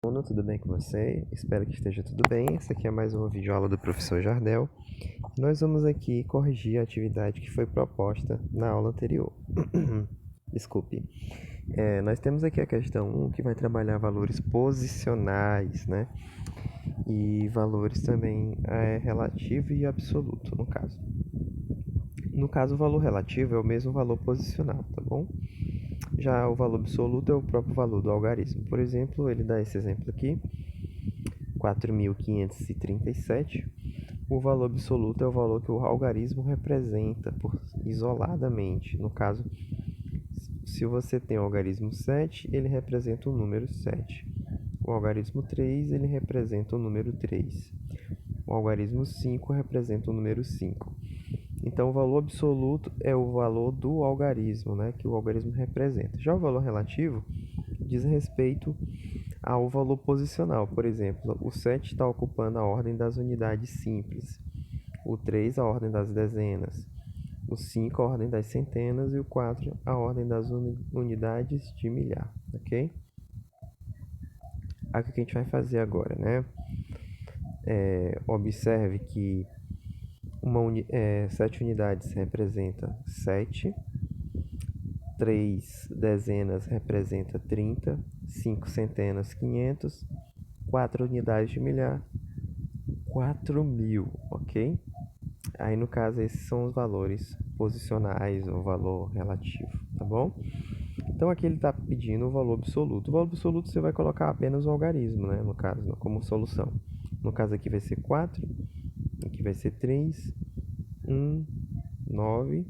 Tudo bem com você? Espero que esteja tudo bem. Essa aqui é mais uma videoaula do professor Jardel. Nós vamos aqui corrigir a atividade que foi proposta na aula anterior. Desculpe. Nós temos aqui a questão 1 que vai trabalhar valores posicionais, né? E valores também relativo e absoluto, no caso. No caso, o valor relativo é o mesmo valor posicional, tá bom? Já o valor absoluto é o próprio valor do algarismo. Por exemplo, ele dá esse exemplo aqui, 4.537. O valor absoluto é o valor que o algarismo representa isoladamente. No caso, se você tem o algarismo 7, ele representa o número 7. O algarismo 3, ele representa o número 3. O algarismo 5 representa o número 5. Então, o valor absoluto é o valor do algarismo, né, que o algarismo representa. Já o valor relativo diz respeito ao valor posicional. Por exemplo, o 7 está ocupando a ordem das unidades simples, o 3 a ordem das dezenas, o 5 a ordem das centenas e o 4 a ordem das unidades de milhar, ok? Aqui o que a gente vai fazer agora, né? Observe que 7 unidades representa 7, 3 dezenas representa 30, 5 centenas 500, 4 unidades de milhar 4.000, ok? Aí no caso esses são os valores posicionais ou valor relativo, tá bom? Então aqui ele está pedindo o valor absoluto. O valor absoluto você vai colocar apenas o algarismo, né? No caso, como solução. No caso aqui vai ser 4, aqui vai ser 3, 1, 9,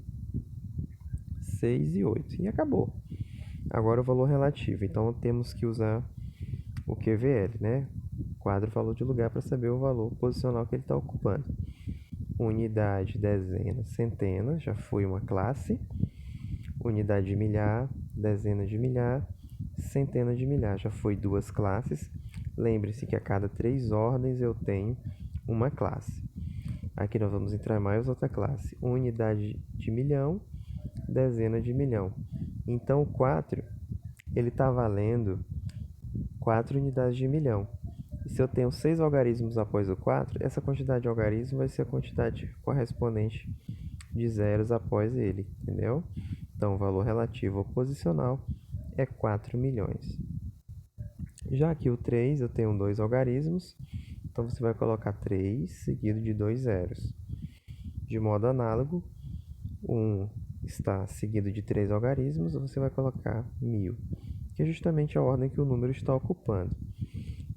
6 e 8. E acabou. Agora o valor relativo. Então temos que usar o QVL, né? Quadro valor de lugar para saber o valor posicional que ele está ocupando. Unidade, dezena, centena, já foi uma classe. Unidade de milhar, dezena de milhar, centena de milhar, já foi duas classes. Lembre-se que a cada 3 ordens eu tenho uma classe. Aqui nós vamos entrar mais outra classe. Unidade de milhão, dezena de milhão. Então o 4, ele está valendo 4 unidades de milhão. E se eu tenho 6 algarismos após o 4, essa quantidade de algarismos vai ser a quantidade correspondente de zeros após ele, entendeu? Então, o valor relativo ou posicional é 4 milhões. Já aqui o 3, eu tenho 2 algarismos, então você vai colocar 3 seguido de 2 zeros. De modo análogo, 1 está seguido de 3 algarismos, você vai colocar 1.000, que é justamente a ordem que o número está ocupando.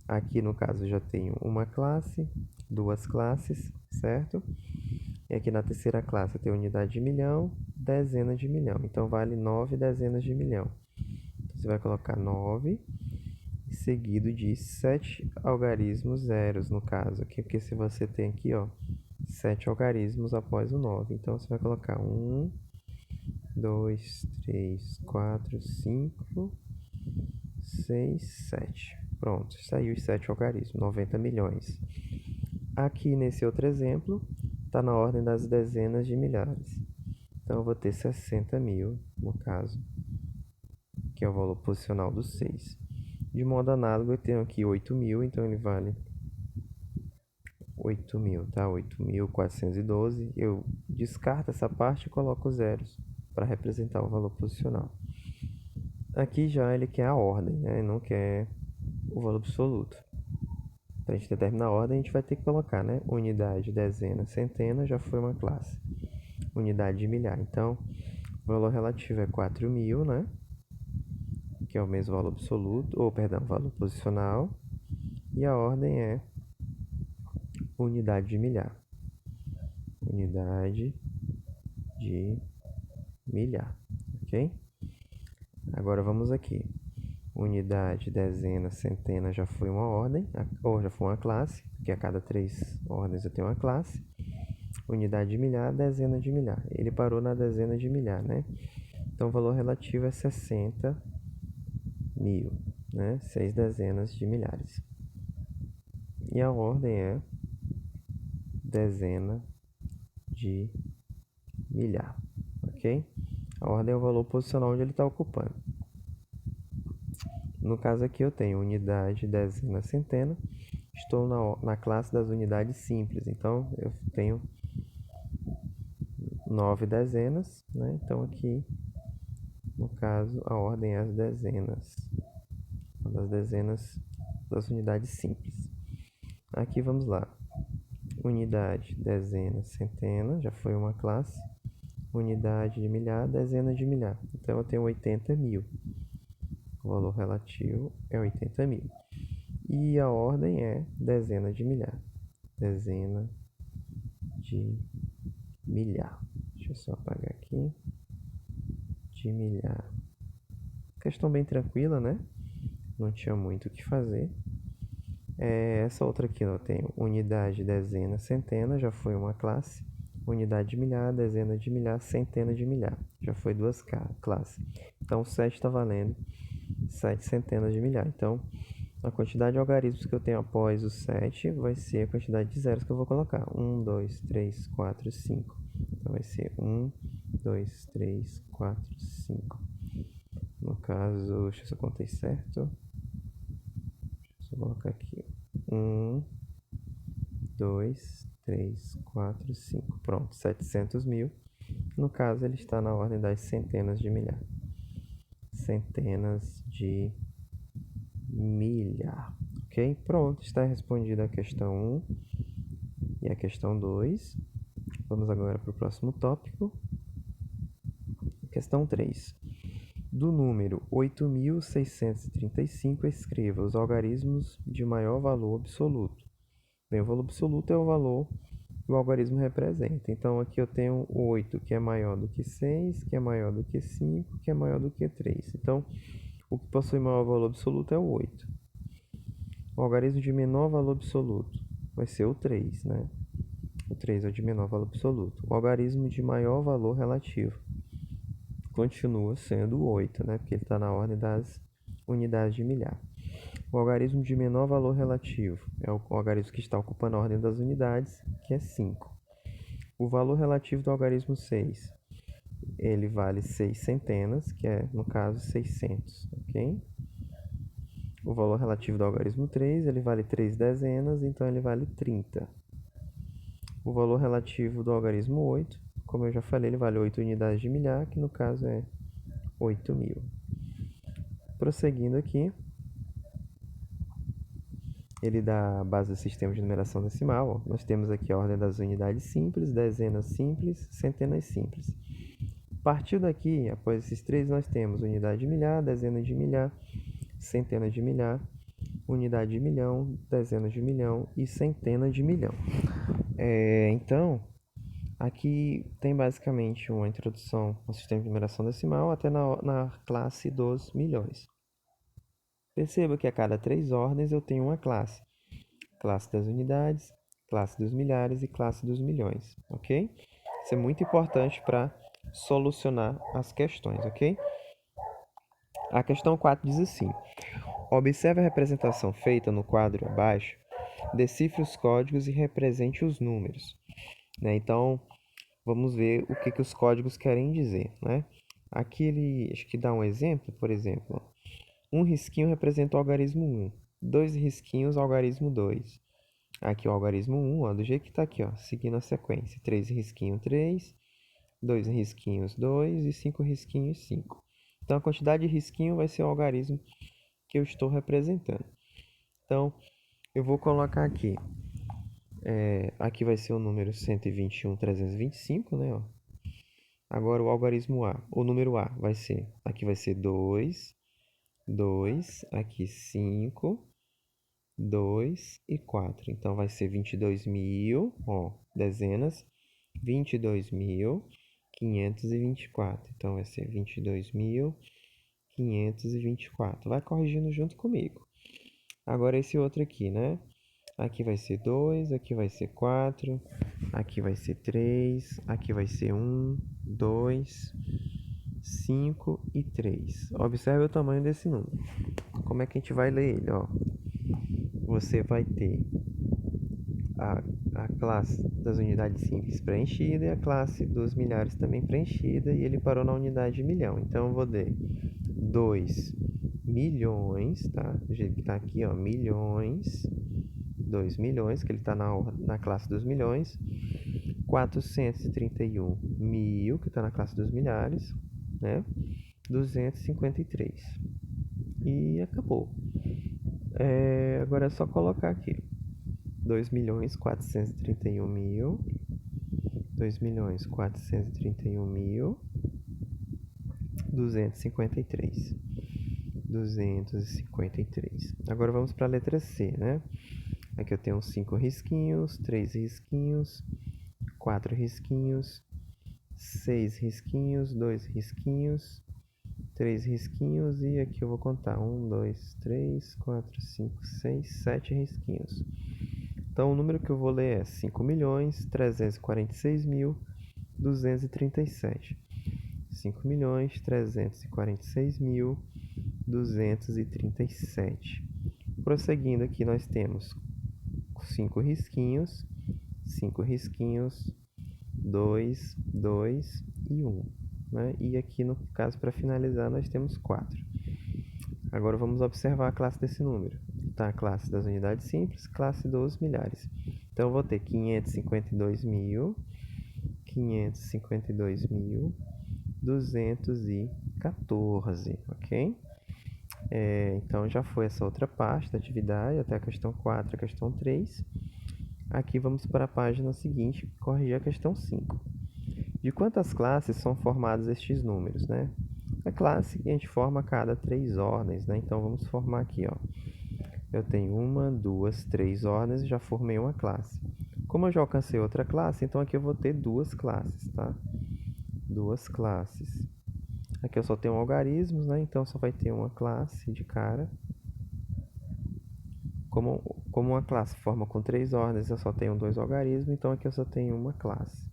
Aqui, no caso, eu já tenho uma classe, duas classes, certo? E aqui na terceira classe eu tenho unidade de milhão, dezena de milhão. Então, vale 9 dezenas de milhão. Então, você vai colocar 9 seguido de 7 algarismos zeros, no caso. Aqui, porque se você tem aqui, ó, 7 algarismos após o 9. Então, você vai colocar 1, 2, 3, 4, 5, 6, 7. Pronto, saiu os 7 algarismos, 90 milhões. Aqui nesse outro exemplo, está na ordem das dezenas de milhares. Então, eu vou ter 60.000, no caso, que é o valor posicional do 6. De modo análogo, eu tenho aqui 8.000, então ele vale 8.000, tá? 8.412. Eu descarto essa parte e coloco zeros para representar o valor posicional. Aqui já ele quer a ordem, né? Não quer o valor absoluto. Para a gente determinar a ordem, a gente vai ter que colocar, né? Unidade, dezena, centena, já foi uma classe. Unidade de milhar. Então, o valor relativo é 4.000, né? Que é o mesmo valor absoluto, ou perdão, valor posicional. E a ordem é unidade de milhar. Unidade de milhar, ok? Agora vamos aqui. Unidade, dezena, centena já foi uma ordem, ou já foi uma classe, porque a cada 3 ordens eu tenho uma classe. Unidade de milhar, dezena de milhar. Ele parou na dezena de milhar, né? Então o valor relativo é 60.000, né? 6 dezenas de milhares. E a ordem é dezena de milhar, ok? A ordem é o valor posicional onde ele está ocupando. No caso aqui eu tenho unidade, dezena, centena. Estou na classe das unidades simples, então eu tenho 9 dezenas, né? Então aqui, no caso, a ordem é as dezenas, das dezenas das unidades simples. Aqui vamos lá. Unidade, dezena, centena, já foi uma classe. Unidade de milhar, dezena de milhar. Então eu tenho 80 mil. O valor relativo é 80 mil. E a ordem é dezena de milhar. Dezena de milhar. Deixa eu só apagar aqui. De milhar. Questão bem tranquila, né? Não tinha muito o que fazer. Essa outra aqui eu tenho unidade, dezena, centena, já foi uma classe. Unidade de milhar, dezena de milhar, centena de milhar. Já foi duas classes. Então, 7 está valendo 7 centenas de milhar. Então, a quantidade de algarismos que eu tenho após o 7 vai ser a quantidade de zeros que eu vou colocar. 1, 2, 3, 4, 5. Então, vai ser 1, 2, 3, 4, 5. No caso, deixa eu ver se eu contei certo. Deixa eu colocar aqui. 1, 2, 3, 4, 5. Pronto, 700 mil. No caso, ele está na ordem das centenas de milhar. Centenas de milhar. Ok? Pronto, está respondida a questão 1 e a questão 2. Vamos agora para o próximo tópico. Questão 3. Do número 8.635, escreva os algarismos de maior valor absoluto. Bem, o valor absoluto é o valor que o algarismo representa. Então, aqui eu tenho 8, que é maior do que 6, que é maior do que 5, que é maior do que 3. Então, o que possui maior valor absoluto é o 8. O algarismo de menor valor absoluto vai ser o 3, né? O 3 é o de menor valor absoluto. O algarismo de maior valor relativo continua sendo o 8, né? Porque ele está na ordem das unidades de milhar. O algarismo de menor valor relativo é o algarismo que está ocupando a ordem das unidades, que é 5. O valor relativo do algarismo 6, ele vale 6 centenas, que é, no caso, 600, ok? O valor relativo do algarismo 3, ele vale 3 dezenas, então ele vale 30. O valor relativo do algarismo 8, como eu já falei, ele vale 8 unidades de milhar, que no caso é 8.000. Prosseguindo aqui, ele dá a base do sistema de numeração decimal. Nós temos aqui a ordem das unidades simples, dezenas simples, centenas simples. A partir daqui, após esses três, nós temos unidade de milhar, dezena de milhar, centena de milhar, unidade de milhão, dezena de milhão e centena de milhão. Então, aqui tem basicamente uma introdução ao sistema de numeração decimal até na classe dos milhões. Perceba que a cada 3 ordens eu tenho uma classe. Classe das unidades, classe dos milhares e classe dos milhões, ok? Isso é muito importante para solucionar as questões, ok? A questão 4 diz assim: observe a representação feita no quadro abaixo, decifre os códigos e represente os números. Então, vamos ver o que os códigos querem dizer, né? Aqui ele acho que dá um exemplo, por exemplo. Um risquinho representa o algarismo 1, 2 risquinhos, algarismo 2. Aqui o algarismo 1, ó, do jeito que está aqui, ó, seguindo a sequência. 3 risquinho 3, 2 risquinhos 2 e 5 risquinhos 5. Então, a quantidade de risquinho vai ser o algarismo que eu estou representando. Então, eu vou colocar aqui. Aqui vai ser o número 121.325, né? Ó. Agora o algarismo A, o número A vai ser, aqui vai ser 2, 2, aqui 5, 2 e 4. Então, vai ser 22.000, ó, dezenas, 22.524. Então, vai ser 22.524. Vai corrigindo junto comigo. Agora, esse outro aqui, né? Aqui vai ser 2, aqui vai ser 4, aqui vai ser 3, aqui vai ser 1, 2, 5 e 3. Observe o tamanho desse número. Como é que a gente vai ler ele? Ó? Você vai ter a classe das unidades simples preenchida e a classe dos milhares também preenchida, e ele parou na unidade de milhão. Então, eu vou ter 2.000 milhões, tá? Do jeito que tá aqui, ó, milhões, 2 milhões, que ele tá na classe dos milhões, 431 mil, que tá na classe dos milhares, né? 253. E acabou. Agora é só colocar aqui. 2 milhões 431 mil, 2 milhões 431 mil, 253. 253. Agora vamos para a letra C, né? Aqui eu tenho 5 risquinhos, 3 risquinhos, 4 risquinhos, 6 risquinhos, 2 risquinhos, 3 risquinhos e aqui eu vou contar 1, 2, 3, 4, 5, 6, 7 risquinhos. Então o número que eu vou ler é 5.346.237. 5.346.237. Prosseguindo aqui nós temos 5 risquinhos, 5 risquinhos, 2, 2 e 1. Né? E aqui no caso para finalizar nós temos 4. Agora vamos observar a classe desse número. Tá, a classe das unidades simples, classe dos milhares. Então eu vou ter 552.214, ok? Então já foi essa outra parte da atividade, até a questão 4, a questão 3. Aqui vamos para a página seguinte, corrigir a questão 5. De quantas classes são formados estes números, né? A classe que a gente forma a cada 3 ordens, né? Então vamos formar aqui, ó. Eu tenho 1, 2, 3 ordens e já formei uma classe. Como eu já alcancei outra classe, então aqui eu vou ter 2 classes, tá? 2 classes. Aqui eu só tenho algarismos, né? Então só vai ter uma classe de cara. Como uma classe forma com 3 ordens, eu só tenho 2 algarismos, então aqui eu só tenho uma classe.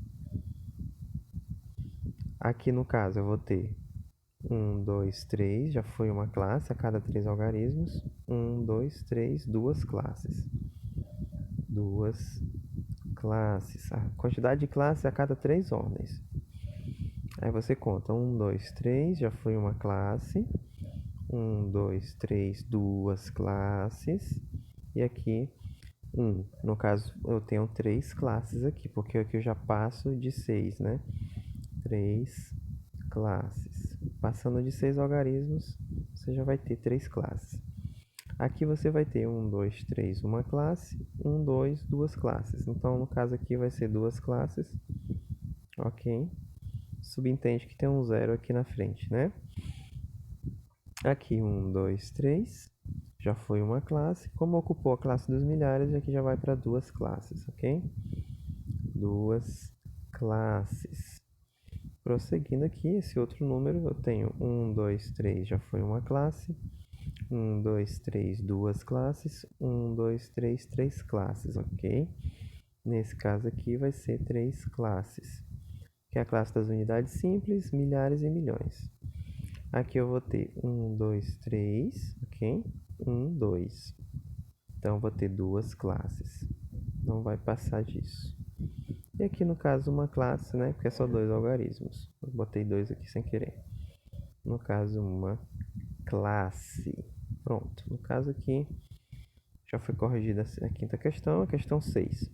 Aqui no caso eu vou ter 1, 2, 3, já foi uma classe a cada 3 algarismos. 1, 2, 3, 2 classes. 2 classes. A quantidade de classes a cada 3 ordens. Aí você conta 1, 2, 3, já foi uma classe. 1, 2, 3, 2 classes. E aqui 1. No caso, eu tenho 3 classes aqui, porque aqui eu já passo de 6, né? 3 classes. Passando de 6 algarismos, você já vai ter 3 classes. Aqui você vai ter 1, 2, 3, uma classe, 1, 2, 2 classes. Então, no caso aqui vai ser 2 classes, ok? Subentende que tem um 0 aqui na frente, né? Aqui 1, 2, 3, já foi uma classe. Como ocupou a classe dos milhares, aqui já vai para 2 classes, ok? 2 classes. Prosseguindo aqui, esse outro número, eu tenho 1, 2, 3, já foi uma classe. 1, 2, 3, 2 classes. 1, 2, 3, 3 classes, ok? Nesse caso aqui vai ser 3 classes, que é a classe das unidades simples, milhares e milhões. Aqui eu vou ter 1, 2, 3, ok? 1, 2. Então, eu vou ter 2 classes. Não vai passar disso. E aqui no caso uma classe, né? Porque é só 2 algarismos. Eu botei 2 aqui sem querer. No caso, uma classe. Pronto. No caso aqui, já foi corrigida a quinta questão, a questão 6.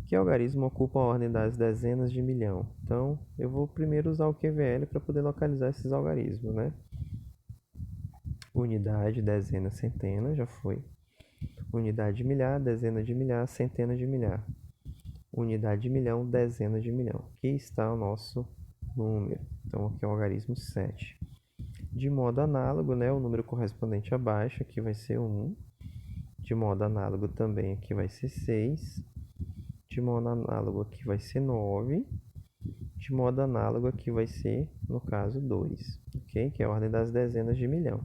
Que algarismo ocupa a ordem das dezenas de milhão? Então, eu vou primeiro usar o QVL para poder localizar esses algarismos, né? Unidade, dezena, centena, já foi. Unidade de milhar, dezena de milhar, centena de milhar. Unidade de milhão, dezena de milhão. Aqui está o nosso número. Então, aqui é o algarismo 7. De modo análogo, né, o número correspondente abaixo aqui vai ser 1. De modo análogo também aqui vai ser 6. De modo análogo aqui vai ser 9. De modo análogo aqui vai ser, no caso, 2. Ok? Que é a ordem das dezenas de milhão.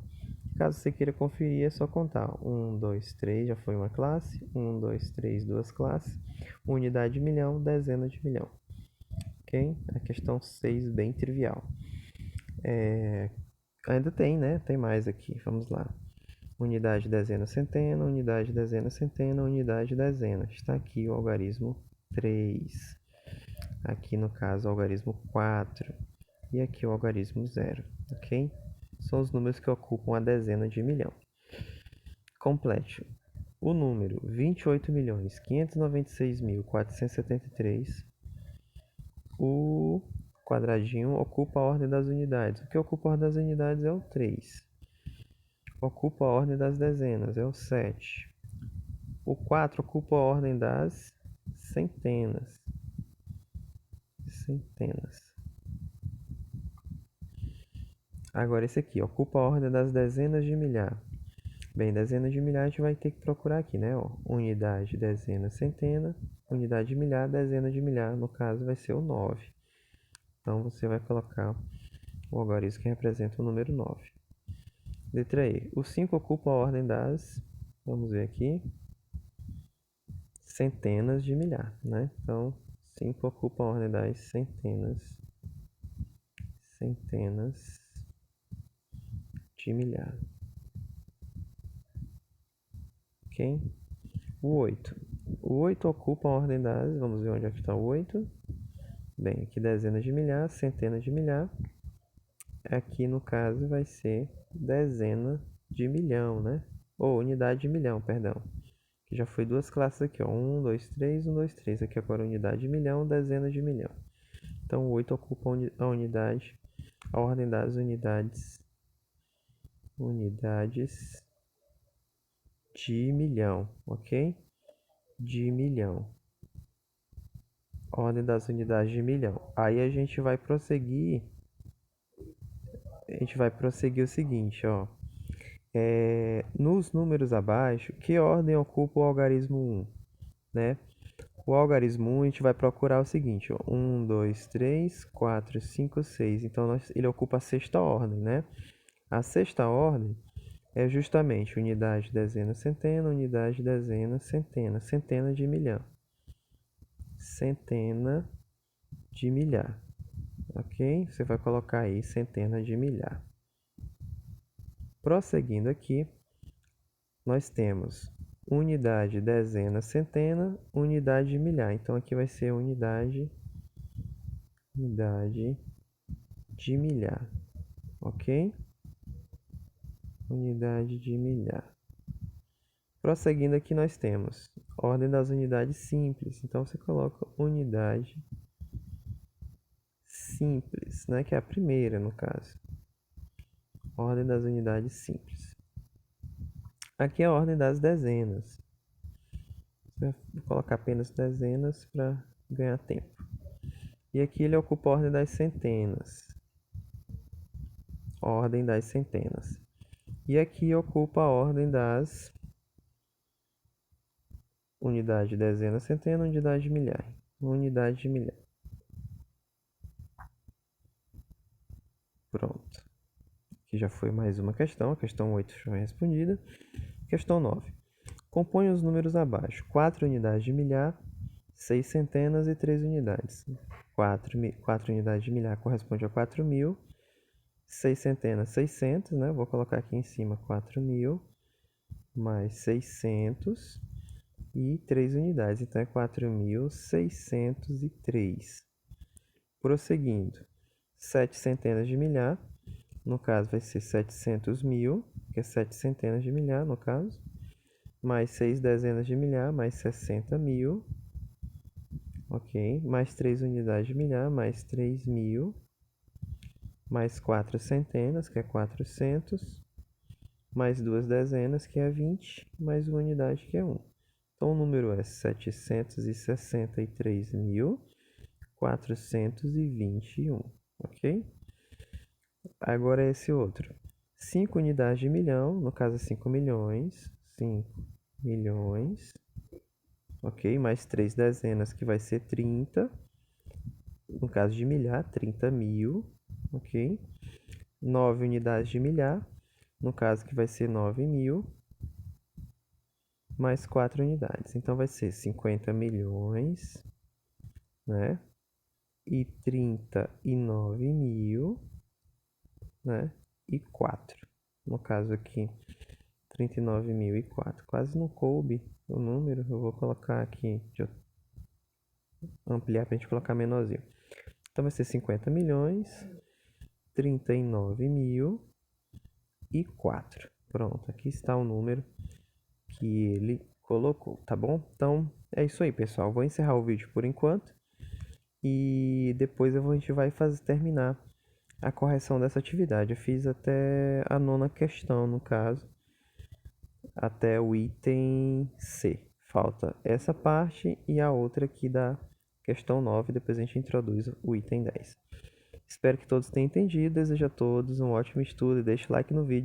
Caso você queira conferir, é só contar. 1, 2, 3, já foi uma classe. 1, 2, 3, 2 classes. Unidade de milhão, dezena de milhão. Ok? A questão 6, bem trivial. Ainda tem, né? Tem mais aqui. Vamos lá. Unidade, dezena, centena. Unidade, dezena, centena. Unidade, dezena. Está aqui o algarismo 3. Aqui, no caso, o algarismo 4. E aqui o algarismo 0. Ok? são os números que ocupam a dezena de milhão. Complete. O número 28.596.473, o quadradinho ocupa a ordem das unidades. O que ocupa a ordem das unidades é o 3. Ocupa a ordem das dezenas, é o 7. O 4 ocupa a ordem das centenas. Agora esse aqui, ocupa a ordem das dezenas de milhar. Bem, dezenas de milhar a gente vai ter que procurar aqui, né? Ó, unidade, dezena, centena. Unidade de milhar, dezena de milhar. No caso vai ser o 9. Então você vai colocar o algarismo que representa o número 9. Letra E. O 5 ocupa a ordem das, vamos ver aqui, centenas de milhar, né? Então, 5 ocupa a ordem das centenas de milhar. Ok? O 8. O 8 ocupa a ordem das, vamos ver onde é que está o 8. Bem, aqui dezenas de milhar, centenas de milhar. Aqui no caso vai ser dezena de milhão, né? Ou unidade de milhão, perdão. Que já foi duas classes aqui, ó. 1, 2, 3, 1, 2, 3. Aqui agora unidade de milhão, dezena de milhão. Então o 8 ocupa a unidade, a ordem das unidades de milhão, ok? De milhão. Ordem das unidades de milhão. Aí a gente vai prosseguir o seguinte, ó. Nos números abaixo, que ordem ocupa o algarismo 1, né? O algarismo 1 a gente vai procurar o seguinte, ó. 1, 2, 3, 4, 5, 6. Então ele ocupa a sexta ordem, né? A sexta ordem é justamente unidade, dezena, centena, unidade, dezena, centena, centena de milhão. Centena de milhar, ok? Você vai colocar aí centena de milhar. Prosseguindo aqui, nós temos unidade, dezena, centena, unidade de milhar. Então aqui vai ser unidade de milhar, ok? Unidade de milhar. Prosseguindo aqui nós temos ordem das unidades simples. Então você coloca unidade simples, né? Que é a primeira no caso. Ordem das unidades simples. Aqui é a ordem das dezenas. Vou colocar apenas dezenas para ganhar tempo. E aqui ele ocupa a ordem das centenas. Ordem das centenas. E aqui ocupa a ordem das unidade, dezena, centena, unidade de milhar. Unidade de milhar. Pronto. Aqui já foi mais uma questão. A questão 8 já foi respondida. Questão 9. Compõe os números abaixo. 4 unidades de milhar, 6 centenas e 3 unidades. 4 unidades de milhar corresponde a 4.000. 6 centenas, 600, né? Vou colocar aqui em cima 4.000 mais 600 e 3 unidades. Então, é 4.603. Prosseguindo. 7 centenas de milhar. No caso, vai ser 700 mil, que é 7 centenas de milhar, no caso. Mais 6 dezenas de milhar, mais 60 mil. Ok? Mais 3 unidades de milhar, mais 3.000. Mais 4 centenas, que é 400. Mais 2 dezenas, que é 20. Mais uma unidade, que é 1. Então, o número é 763.421. Ok? Agora esse outro. 5 unidades de milhão, no caso 5 milhões. 5 milhões. Ok? Mais 3 dezenas, que vai ser 30. No caso de milhar, 30 mil. Ok? 9 unidades de milhar, no caso que vai ser 9.000. Mais 4 unidades. Então vai ser 50 milhões, né? E 39 mil, né? E 4. No caso aqui, 39.004. Quase não coube o número. Eu vou colocar aqui, deixa eu ampliar para a gente colocar menorzinho. Então vai ser 50 milhões, 39 mil 104. Pronto, aqui está o número que ele colocou, tá bom? Então, é isso aí, pessoal. Vou encerrar o vídeo por enquanto e depois a gente vai terminar a correção dessa atividade. Eu fiz até a 9ª questão, no caso, até o item C. Falta essa parte e a outra aqui da questão 9, depois a gente introduz o item 10. Espero que todos tenham entendido, desejo a todos um ótimo estudo e deixe like no vídeo.